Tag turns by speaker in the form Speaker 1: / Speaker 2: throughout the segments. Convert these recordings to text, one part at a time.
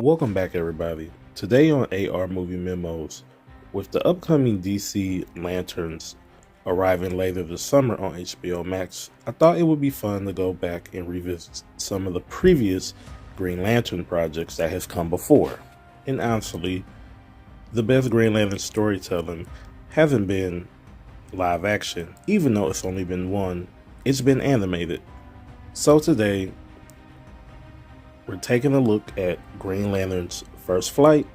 Speaker 1: Welcome back, everybody. Today on AR Movie Memos, with the upcoming DC Lanterns arriving later this summer on HBO Max, I thought it would be fun to go back and revisit some of the previous Green Lantern projects that has come before. And honestly, the best Green Lantern storytelling hasn't been live action, even though it's only been one. It's been animated. So today, we're taking a look at Green Lantern's First Flight,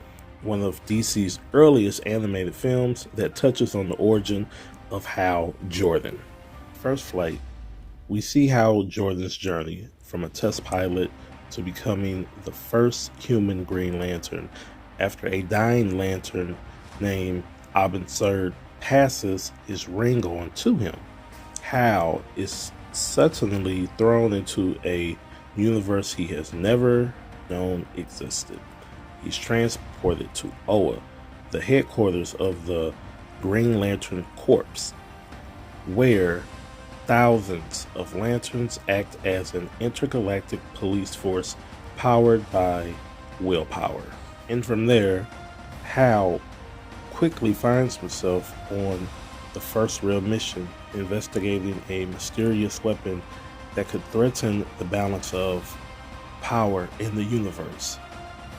Speaker 1: one of DC's earliest animated films that touches on the origin of Hal Jordan. First Flight, we see Hal Jordan's journey from a test pilot to becoming the first human Green Lantern after a dying Lantern named Absurd passes his ring on to him. Hal is suddenly thrown into a universe he has never known existed. He's transported to Oa, the headquarters of the Green Lantern Corps, where thousands of lanterns act as an intergalactic police force powered by willpower. And from there, Hal quickly finds himself on the first real mission, investigating a mysterious weapon that could threaten the balance of power in the universe.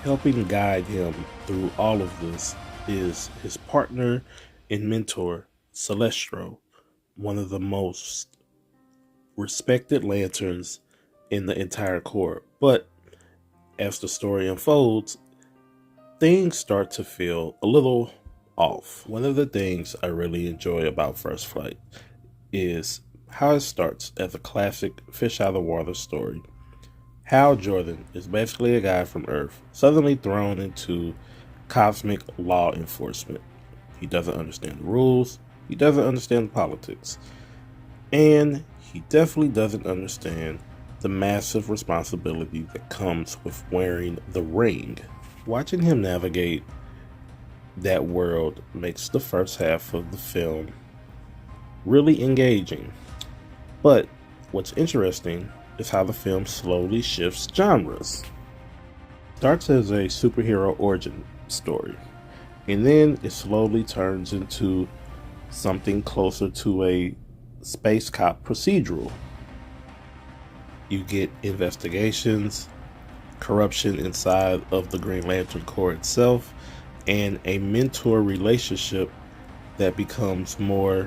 Speaker 1: Helping guide him through all of this is his partner and mentor, Celestro, one of the most respected lanterns in the entire Corps. But as the story unfolds, things start to feel a little off. One of the things I really enjoy about First Flight is how it starts as a classic fish out of water story. Hal Jordan is basically a guy from Earth suddenly thrown into cosmic law enforcement. He doesn't understand the rules, he doesn't understand politics, and he definitely doesn't understand the massive responsibility that comes with wearing the ring. Watching him navigate that world makes the first half of the film really engaging. But what's interesting is how the film slowly shifts genres. It starts as a superhero origin story, and then it slowly turns into something closer to a space cop procedural. You get investigations, corruption inside of the Green Lantern Corps itself, and a mentor relationship that becomes more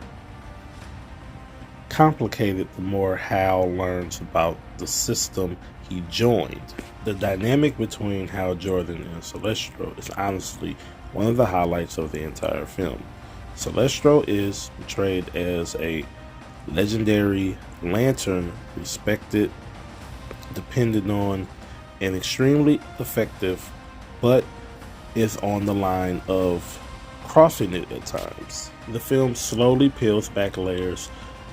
Speaker 1: complicated the more Hal learns about the system he joined. The dynamic between Hal Jordan and Celestro is honestly one of the highlights of the entire film. Celestro is portrayed as a legendary lantern, respected, depended on, and extremely effective, but is on the line of crossing it at times. The film slowly peels back layers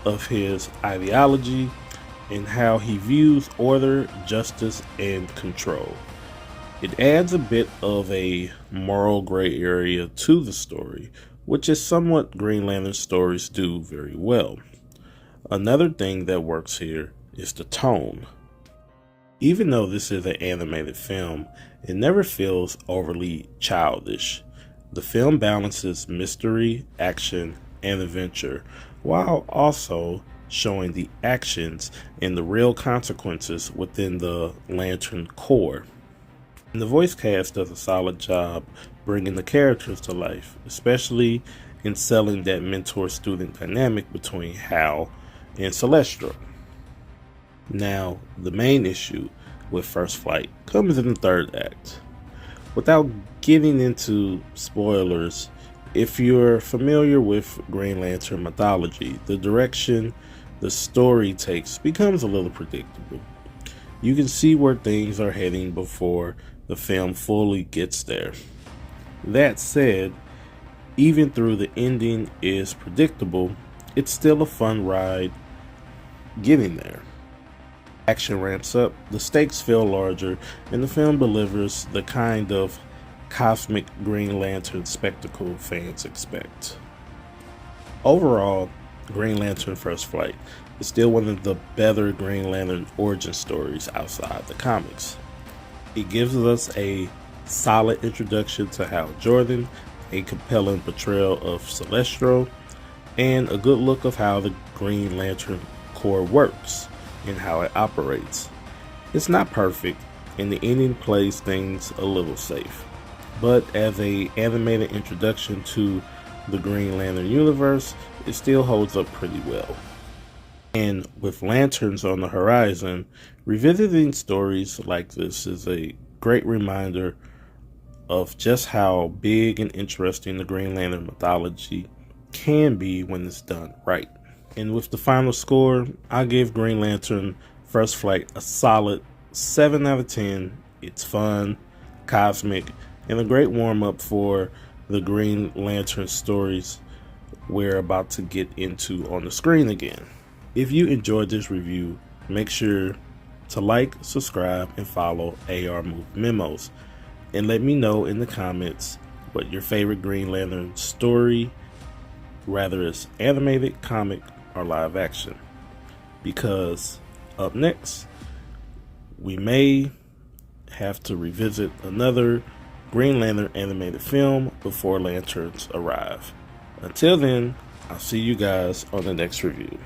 Speaker 1: of his ideology and how he views order, justice, and control. It adds a bit of a moral gray area to the story, which is somewhat Green Lantern stories do very well. Another thing that works here is the tone. Even though this is an animated film, it never feels overly childish. The film balances mystery, action, and adventure, while also showing the actions and the real consequences within the Lantern Corps. And the voice cast does a solid job bringing the characters to life, especially in selling that mentor-student dynamic between Hal and Celestro. Now, the main issue with First Flight comes in the third act. Without getting into spoilers, if you're familiar with Green Lantern mythology, the direction the story takes becomes a little predictable. You can see where things are heading before the film fully gets there. That said, even though the ending is predictable, it's still a fun ride getting there. Action ramps up, the stakes feel larger, and the film delivers the kind of cosmic Green Lantern spectacle fans expect. Overall, Green Lantern First Flight is still one of the better Green Lantern origin stories outside the comics. It gives us a solid introduction to Hal Jordan, a compelling portrayal of Celestro, and a good look of how the Green Lantern Corps works and how it operates. It's not perfect, and the ending plays things a little safe, but as an animated introduction to the Green Lantern universe, it still holds up pretty well. And with lanterns on the horizon, revisiting stories like this is a great reminder of just how big and interesting the Green Lantern mythology can be when it's done right. And with the final score, I give Green Lantern First Flight a solid 7 out of 10. It's fun, cosmic, and a great warm-up for the Green Lantern stories we're about to get into on the screen again. If you enjoyed this review, make sure to like, subscribe, and follow AR Movie Memos. And let me know in the comments what your favorite Green Lantern story, whether it's animated, comic, or live action. Because up next, we may have to revisit another Green Lantern animated film before Lanterns arrive. Until then, I'll see you guys on the next review.